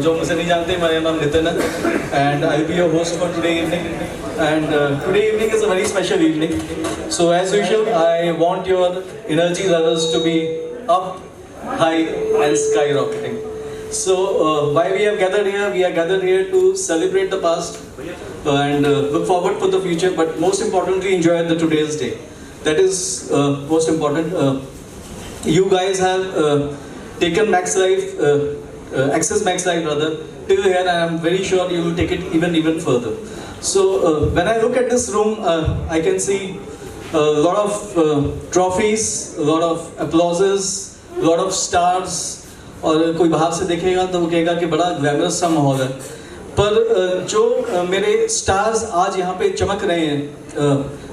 जो मुझे नहीं जानते, मेरा नाम नितिन है and I'll be your host for today evening. And today evening is a very special evening. So as usual, I want your energy levels to be up, high and skyrocketing. So why we have gathered here? We are gathered here to celebrate the past and look forward for the future, but most importantly enjoy the today's day. That is most important. You guys have taken Max Life, Access Max Life rather, till here, and I'm very sure you will take it even further. So when I look at this room, I can see a lot of trophies, a lot of applauses, a lot of stars. और कोई बाहर से देखेगा तो वो कहेगा कि बड़ा ग्लैमरस सा माहौल है, पर जो मेरे स्टार्स आज यहाँ पे चमक रहे हैं,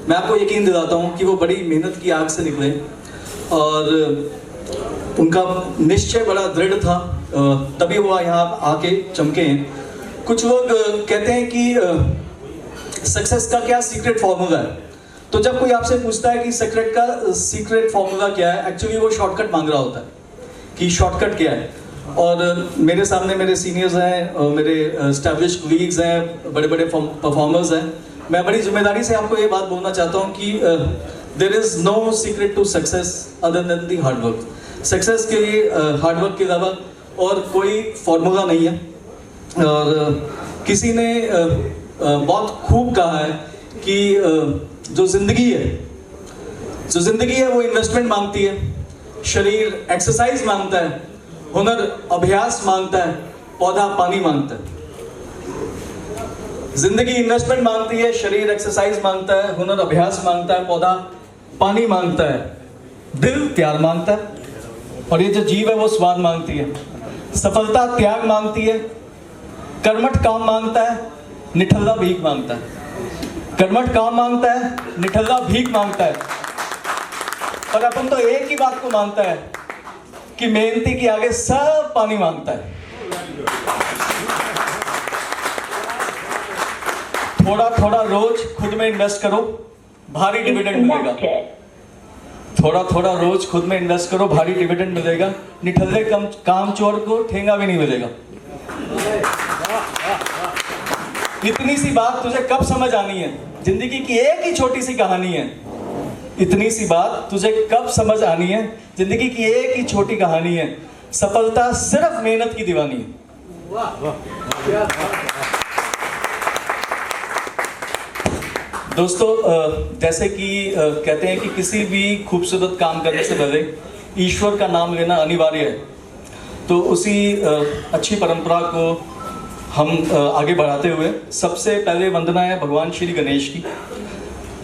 मैं आपको यकीन दिलाता हूँ कि वो बड़ी मेहनत की आग से निकले और उनका निश्चय बड़ा दृढ़ था, तभी वो यहाँ आके चमके हैं। कुछ लोग कहते हैं कि सक्सेस का क्या सीक्रेट फॉर्मूला है, तो जब कोई आपसे पूछता है कि सीक्रेट फॉर्मूला क्या है, एक्चुअली वो शॉर्टकट मांग रहा होता है कि शॉर्टकट क्या है। और मेरे सामने मेरे सीनियर्स हैं और मेरे एस्टैब्लिश्ड कोलीग्स हैं, बड़े बड़े परफॉर्मर्स हैं। मैं बड़ी जिम्मेदारी से आपको ये बात बोलना चाहता हूँ कि there is no secret to success other than the hard work. Success के लिए हार्ड वर्क के अलावा और कोई फॉर्मूला नहीं है। और किसी ने बहुत खूब कहा है कि जो ज़िंदगी है वो इन्वेस्टमेंट मांगती है, शरीर एक्सरसाइज मांगता है, हुनर अभ्यास मांगता है, पौधा पानी मांगता है। जिंदगी इन्वेस्टमेंट मांगती है, शरीर एक्सरसाइज मांगता है, हुनर अभ्यास मांगता है, पौधा पानी मांगता है, दिल प्यार मांगता है, और ये जो जीव है वो स्वाद मांगती है। सफलता त्याग मांगती है, कर्मठ काम मांगता है, निठल्ला भीख मांगता है। कर्मठ काम मांगता है, निठल्ला भीख मांगता है, और अपन तो एक ही बात को मांगता है कि मेहनती के आगे सब पानी मांगता है। थोड़ा थोड़ा रोज खुद में इन्वेस्ट करो, भारी डिविडेंड मिलेगा। थोड़ा थोड़ा रोज खुद में इन्वेस्ट करो, भारी डिविडेंड मिलेगा। निठल्ले काम चोर को ठेंगा भी नहीं मिलेगा। इतनी सी बात तुझे कब समझ आनी है, जिंदगी की एक ही छोटी सी कहानी है। इतनी सी बात तुझे कब समझ आनी है, जिंदगी की एक ही छोटी कहानी है। सफलता सिर्फ मेहनत की दीवानी है। दोस्तों, जैसे कि कहते हैं कि किसी भी खूबसूरत काम करने से पहले ईश्वर का नाम लेना अनिवार्य है, तो उसी अच्छी परंपरा को हम आगे बढ़ाते हुए सबसे पहले वंदना है भगवान श्री गणेश की।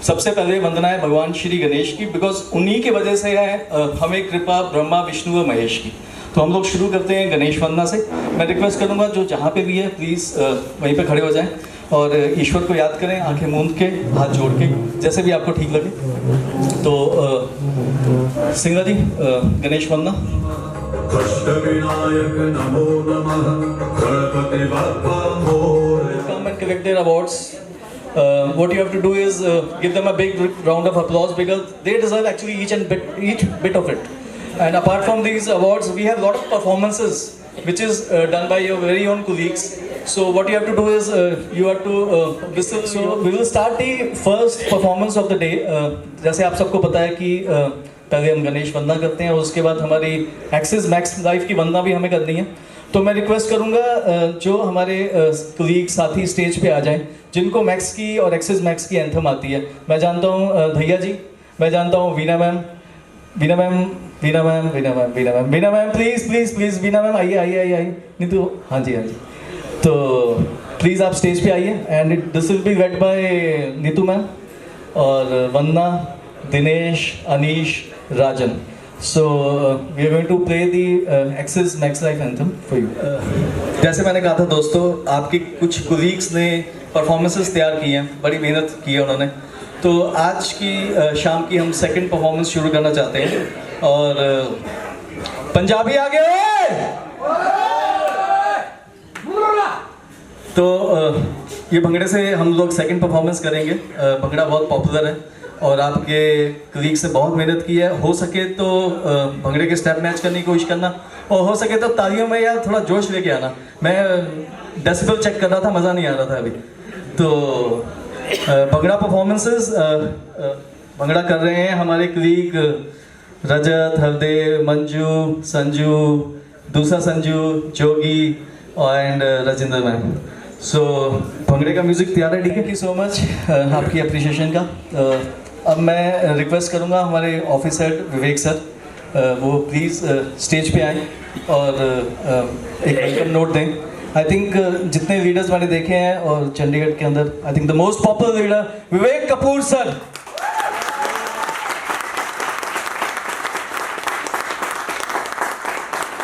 सबसे पहले वंदना है भगवान श्री गणेश की, बिकॉज उन्हीं की वजह से है हमें कृपा ब्रह्मा विष्णु और महेश की। तो हम लोग शुरू करते हैं गणेश वंदना से। मैं रिक्वेस्ट करूंगा जो जहाँ पे भी है प्लीज़ वहीं पे खड़े हो जाएं और ईश्वर को याद करें, आंखें मूंद के, हाथ जोड़ के, जैसे भी आपको ठीक लगे। तो सिंगला जी, गणेश वंदना। Come and collect their awards. What you have to do is give them a big round of applause because they deserve actually each bit of it. And apart from these awards, we have a lot of performances which is done by your very own colleagues. So what you have to do is you have to whistle. So we will start the first performance of the day. जैसे आप सबको पता है कि पहले हम गणेश वंदना करते हैं और उसके बाद हमारी एक्सिस मैक्स लाइफ की वंदना भी हमें करनी है। तो मैं रिक्वेस्ट करूंगा जो हमारे कलीग साथी स्टेज पे आ जाएं, जिनको मैक्स की और एक्सिस मैक्स की एंथम आती है। मैं जानता हूँ धैया जी, मैं जानता हूँ Veena ma'am, please Veena ma'am आइए। नहीं तो हाँ जी, तो प्लीज़ आप स्टेज पे आइए and this will be led by Neetu ma'am और वंदना, दिनेश, अनीश, राजन। So we are going to play the Access Max Life Anthem for you. जैसे मैंने कहा था दोस्तों, आपकी कुछ कोलीग्स ने परफॉर्मेंसेस तैयार की हैं, बड़ी मेहनत की है उन्होंने। तो आज की शाम की हम सेकंड परफॉर्मेंस शुरू करना चाहते हैं और पंजाबी आ गए। तो ये भंगड़े से हम लोग सेकंड परफॉर्मेंस करेंगे। भंगड़ा बहुत पॉपुलर है और आपके कलीग से बहुत मेहनत की है। हो सके तो भंगड़े के स्टेप मैच करने की कोशिश करना, और हो सके तो तालियों में यार थोड़ा जोश लेके आना। मैं डेसिबल चेक कर रहा था, मज़ा नहीं आ रहा था अभी। तो भंगड़ा परफॉर्मेंसेस भंगड़ा कर रहे हैं हमारे कलीग रजत, हरदेव, मंजू, संजू, दूसरा संजू, जोगी एंड राजेंद्र मैम। सो भंगड़े का म्यूज़िक तैयार है, ठीक है? थैंक यू सो मच आपकी अप्रिशिएशन का। अब मैं रिक्वेस्ट करूँगा हमारे ऑफिस हेड विवेक सर, वो प्लीज़ स्टेज पे आएँ और एक वेलकम नोट दें। आई थिंक जितने लीडर्स मैंने देखे हैं और चंडीगढ़ के अंदर, I think the most popular leader Vivek Kapoor sir.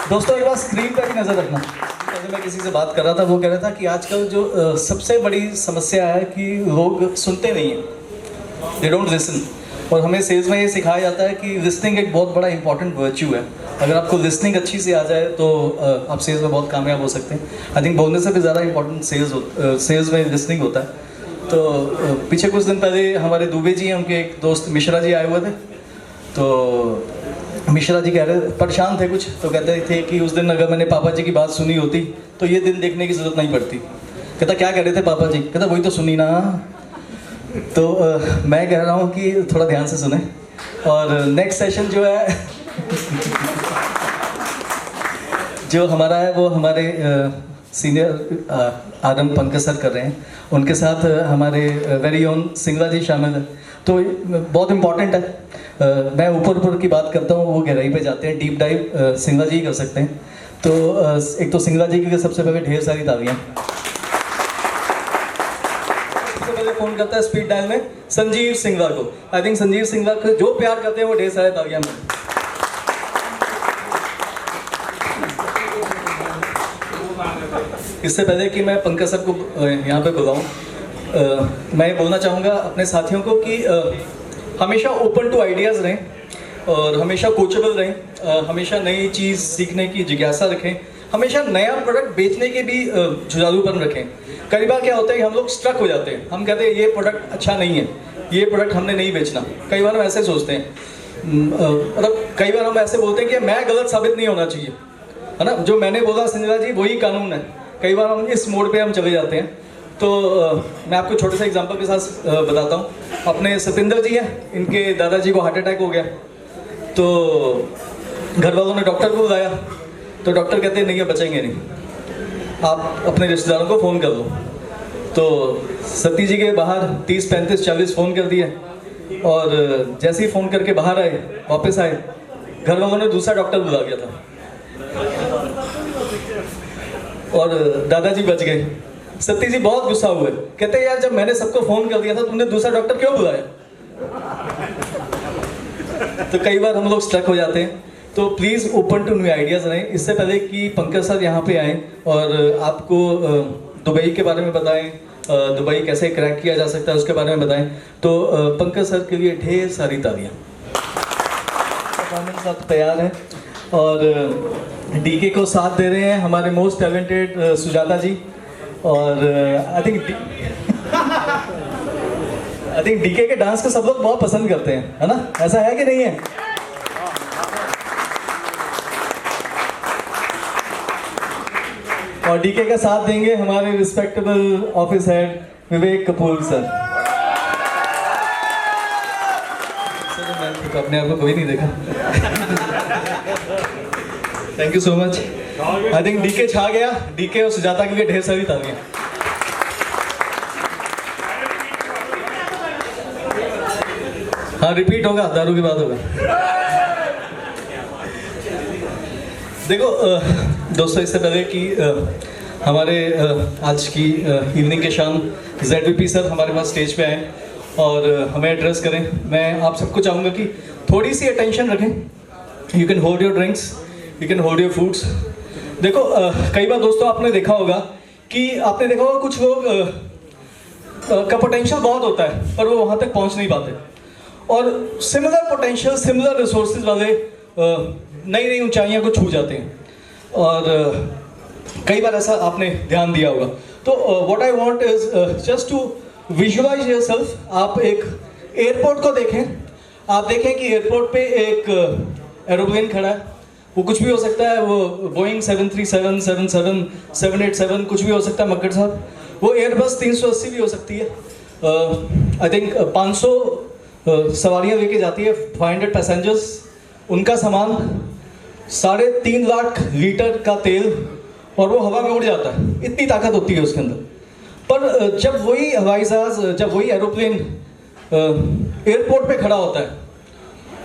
दोस्तों एक बार स्क्रीन पर भी नजर रखना। पहले मैं किसी से बात कर रहा था, वो कह रहा था कि आजकल जो सबसे बड़ी समस्या है कि लोग सुनते नहीं हैं, दे डोंट लिसन। और हमें सेल्स में ये सिखाया जाता है कि लिसनिंग एक बहुत बड़ा इंपॉर्टेंट वर्च्यू है। अगर आपको लिसनिंग अच्छी से आ जाए तो आप सेल्स में बहुत कामयाब हो सकते हैं। आई थिंक बोलने से भी ज़्यादा इंपॉर्टेंट सेल्स में लिसनिंग होता है। तो पीछे कुछ दिन पहले हमारे दुबे जी हैं, उनके एक दोस्त मिश्रा जी आए हुए थे। तो मिश्रा जी कह रहे परेशान थे कुछ, तो कहते थे कि उस दिन अगर मैंने पापा जी की बात सुनी होती तो ये दिन देखने की ज़रूरत नहीं पड़ती। कहता क्या कह रहे थे पापा जी? कहता वही तो सुनी ना। तो मैं कह रहा हूँ कि थोड़ा ध्यान से सुने। और नेक्स्ट सेशन जो है जो हमारा है वो हमारे सीनियर आदम पंकज सर कर रहे हैं। उनके साथ हमारे वेरी ओन सिंगला जी शामिल है। तो बहुत इम्पॉर्टेंट है। मैं ऊपर की बात करता हूँ, वो गहराई पे जाते हैं, डीप डाइव सिंगला जी कर सकते हैं। तो एक तो सिंगला जी के सबसे पहले ढेर सारी तालियाँ। सबसे पहले फोन करता है स्पीड डायल में संजीव सिंगला को। आई थिंक संजीव सिंगला को जो प्यार करते हैं वो ढेर सारे तालियाँ में। इससे पहले कि मैं पंकज सर को यहाँ पे बुलाऊँ, मैं बोलना चाहूँगा अपने साथियों को कि हमेशा ओपन टू आइडियाज़ रहें और हमेशा कोचेबल रहें, हमेशा नई चीज़ सीखने की जिज्ञासा रखें, हमेशा नया प्रोडक्ट बेचने के भी जुझारूपन रखें। कई बार क्या होता है कि हम लोग स्ट्रक हो जाते हैं, हम कहते हैं ये प्रोडक्ट अच्छा नहीं है, ये प्रोडक्ट हमने नहीं बेचना। कई बार हम ऐसे सोचते हैं, मतलब कई बार हम ऐसे बोलते हैं कि मैं गलत साबित नहीं होना चाहिए, है ना, जो मैंने बोला संजना जी वही कानून है। कई बार हम इस मोड पे हम चले जाते हैं। तो मैं आपको छोटे से एग्जांपल के साथ बताता हूँ। अपने सतिंदर जी हैं, इनके दादाजी को हार्ट अटैक हो गया। तो घर वालों ने डॉक्टर को बुलाया, तो डॉक्टर कहते हैं नहीं ये बचेंगे नहीं, आप अपने रिश्तेदारों को फ़ोन कर दो। तो सती जी के बाहर 30, 35, 40 फ़ोन कर दिए और जैसे ही फ़ोन करके बाहर आए, वापस आए, घर वालों ने दूसरा डॉक्टर बुला दिया था और दादाजी बच गए। सती जी बहुत गुस्सा हुए, कहते हैं यार जब मैंने सबको फ़ोन कर दिया था तुमने दूसरा डॉक्टर क्यों बुलाया? तो कई बार हम लोग स्ट्रक हो जाते हैं। तो please open to new ideas रहें। इससे पहले कि पंकज सर यहाँ पे आएँ और आपको दुबई के बारे में बताएं, दुबई कैसे क्रैक किया जा सकता है उसके बारे में बताएं, तो पंकज सर के लिए ढेर सारी तालियाँ। परफॉर्मेंस आप तैयार हैं और डीके को साथ दे रहे हैं हमारे मोस्ट टैलेंटेड सुजाता जी। और आई थिंक डीके के डांस को सब लोग बहुत पसंद करते हैं, है ना? ऐसा है कि नहीं है? और डीके का साथ देंगे हमारे respectable office head Vivek Kapoor sir. तो अपने आप को कोई नहीं देखा। Thank you so much. I think DK छा गया। डीके और सुजाता के लिए ढेर सारी तालियां। हाँ रिपीट होगा, दारू की बात होगा। देखो दोस्तों, इससे पहले कि हमारे आज की इवनिंग के शाम ZVP सर हमारे पास स्टेज पे आए और हमें एड्रेस करें, मैं आप सबको चाहूँगा कि थोड़ी सी अटेंशन रखें। You can hold your drinks, you can hold your foods. देखो कई बार दोस्तों आपने देखा होगा कुछ लोग का पोटेंशियल बहुत होता है पर वो वहाँ तक पहुँच नहीं पाते, और सिमिलर पोटेंशियल, सिमिलर रिसोर्सेज वाले नई नई ऊंचाइयों को छू जाते हैं। और कई बार ऐसा आपने ध्यान दिया होगा। तो what I want is just to visualise yourself. आप एक एयरपोर्ट को देखें, आप देखें कि एयरपोर्ट पे एक एरोप्लेन खड़ा है वो कुछ भी हो सकता है, वो बोइंग 737, 77, 787 कुछ भी हो सकता है मक्कड़ साहब, वो एयरबस 380 भी हो सकती है। आई थिंक 500 सवारियाँ लेके जाती है, 500 पैसेंजर्स, उनका सामान, 3.5 लाख लीटर का तेल, और वो हवा में उड़ जाता है। इतनी ताकत होती है उसके अंदर। पर जब वही हवाई जहाज, जब वही एरोप्लेन एयरपोर्ट पे खड़ा होता है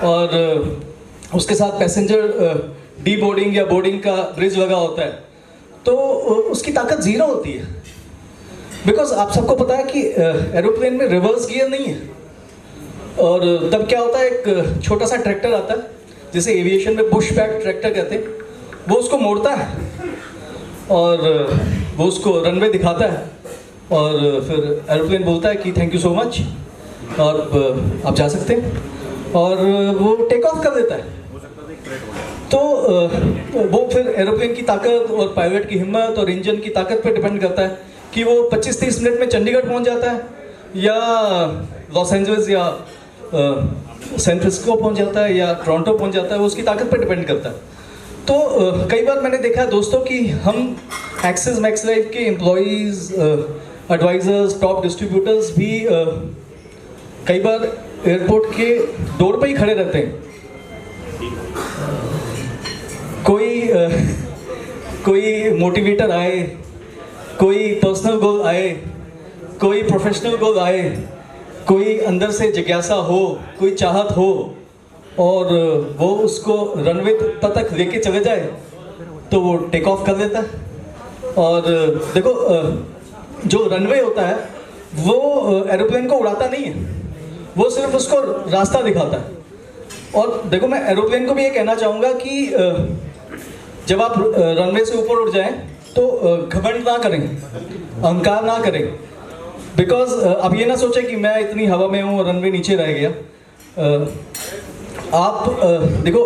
और उसके साथ पैसेंजर डी बोर्डिंग या बोर्डिंग का ब्रिज लगा होता है, तो उसकी ताकत जीरो होती है। बिकॉज आप सबको पता है कि एरोप्लेन में रिवर्स गियर नहीं है। और तब क्या होता है, एक छोटा सा ट्रैक्टर आता है, जिसे एविएशन में पुश बैक ट्रैक्टर कहते हैं, वो उसको मोड़ता है और वो उसको रनवे दिखाता है, और फिर एरोप्लेन बोलता है कि थैंक यू सो मच और आप जा सकते हैं, और वो टेक ऑफ कर देता है। तो वो फिर एरोप्लेन की ताकत और पायलट की हिम्मत और इंजन की ताकत पे डिपेंड करता है कि वो 25-30 मिनट में चंडीगढ़ पहुंच जाता है या लॉस एंजल्स या सैन फ्रांसिस्को पहुंच जाता है या टोरंटो पहुंच जाता है, वो उसकी ताकत पे डिपेंड करता है। तो कई बार मैंने देखा है दोस्तों कि हम एक्सिस मैक्स लाइफ के एम्प्लॉयज़, एडवाइजर्स, टॉप डिस्ट्रीब्यूटर्स भी कई बार एयरपोर्ट के डोर पे ही खड़े रहते हैं। कोई मोटिवेटर आए, कोई पर्सनल गोल आए, कोई प्रोफेशनल गोल आए, कोई अंदर से जिज्ञासा हो, कोई चाहत हो, और वो उसको रनवे तक लेके चले जाए, तो वो टेक ऑफ कर देता है। और देखो, जो रनवे होता है वो एरोप्लेन को उड़ाता नहीं है, वो सिर्फ उसको रास्ता दिखाता है। और देखो, मैं एरोप्लेन को भी ये कहना चाहूँगा कि जब आप रनवे से ऊपर उड़ जाएं तो घमंड ना करें, अहंकार ना करें। बिकॉज अब ये ना सोचें कि मैं इतनी हवा में हूँ और रनवे नीचे रह गया। आप देखो,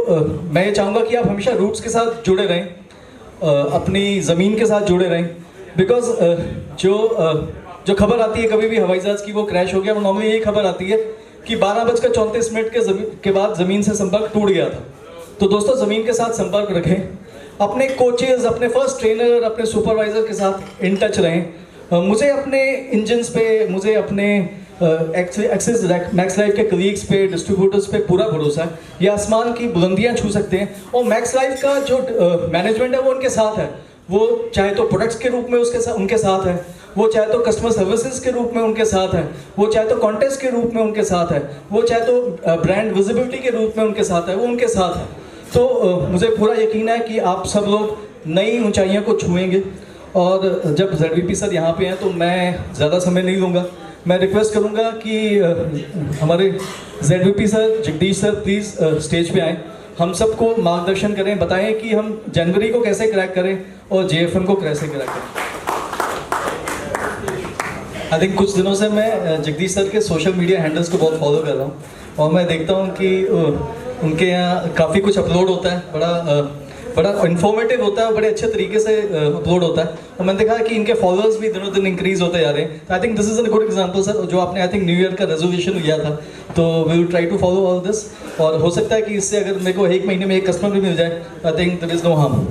मैं ये चाहूँगा कि आप हमेशा रूट्स के साथ जुड़े रहें, अपनी ज़मीन के साथ जुड़े रहें। बिकॉज जो खबर आती है कभी भी हवाई जहाज़ की वो क्रैश हो गया, वो नॉर्मली यही खबर आती है कि 12:34 के बाद ज़मीन से संपर्क टूट गया था। तो दोस्तों, ज़मीन के साथ संपर्क रखें, अपने कोचेज़, अपने फर्स्ट ट्रेनर, अपने सुपरवाइज़र के साथ इन टच रहें। मुझे अपने इंजन्स पे, मुझे अपने एक्सिस मैक्स लाइफ के कलीग्स पे, डिस्ट्रीब्यूटर्स पे पूरा भरोसा है। ये आसमान की बुलंदियां छू सकते हैं, और मैक्स लाइफ का जो मैनेजमेंट है वो उनके साथ है। वो चाहे तो प्रोडक्ट्स के रूप में उनके साथ है, वो चाहे तो कस्टमर सर्विसेज के रूप में उनके साथ है, वो चाहे तो कॉन्टेस्ट के रूप में उनके साथ है, वो चाहे तो ब्रांड विजिबिलिटी के रूप में उनके साथ है, वो उनके साथ है। तो मुझे पूरा यकीन है कि आप सब लोग नई ऊंचाइयों को छुएंगे। और जब ZVP सर यहाँ पे हैं तो मैं ज़्यादा समय नहीं लूँगा। मैं रिक्वेस्ट करूँगा कि हमारे ZVP sir, Jagdish sir, please stage पे आएँ, हम सबको मार्गदर्शन करें, बताएं कि हम जनवरी को कैसे क्रैक करें और JFM को कैसे क्रैक करें। आई थिंक कुछ दिनों से मैं जगदीश सर के सोशल मीडिया हैंडल्स को बहुत फॉलो कर रहा हूँ, और मैं देखता हूँ कि उनके यहाँ काफ़ी कुछ अपलोड होता है, बड़ा इन्फॉर्मेटिव होता है, बड़े अच्छे तरीके से अपलोड होता है। और मैंने देखा कि इनके फॉलोअर्स भी दिनों दिन इंक्रीज होते जा रहे हैं। I think this is a good example sir, जो आपने आई थिंक न्यू ईयर का रेजोल्यूशन लिया था, तो we will try to follow all this. और हो सकता है कि इससे अगर मेरे को 1 महीने में 1 कस्टमर भी मिल जाए, I think there is no harm.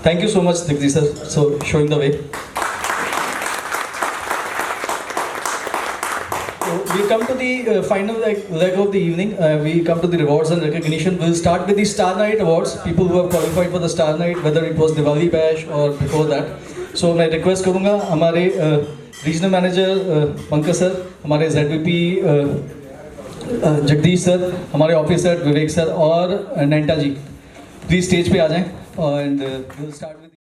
Thank you so much Jagdish sir, so showing the way. We come to the final leg of the evening. We come to the rewards and recognition. We'll start with the Star Night Awards. People who have qualified for the Star Night, whether it was Diwali Bash or before that. So मैं request करूँगा हमारे regional manager Pankaj sir, हमारे ZVP Jagdish sir, हमारे officer विवेक sir और नैंटा जी, please stage पे आ जाएं, and we'll start with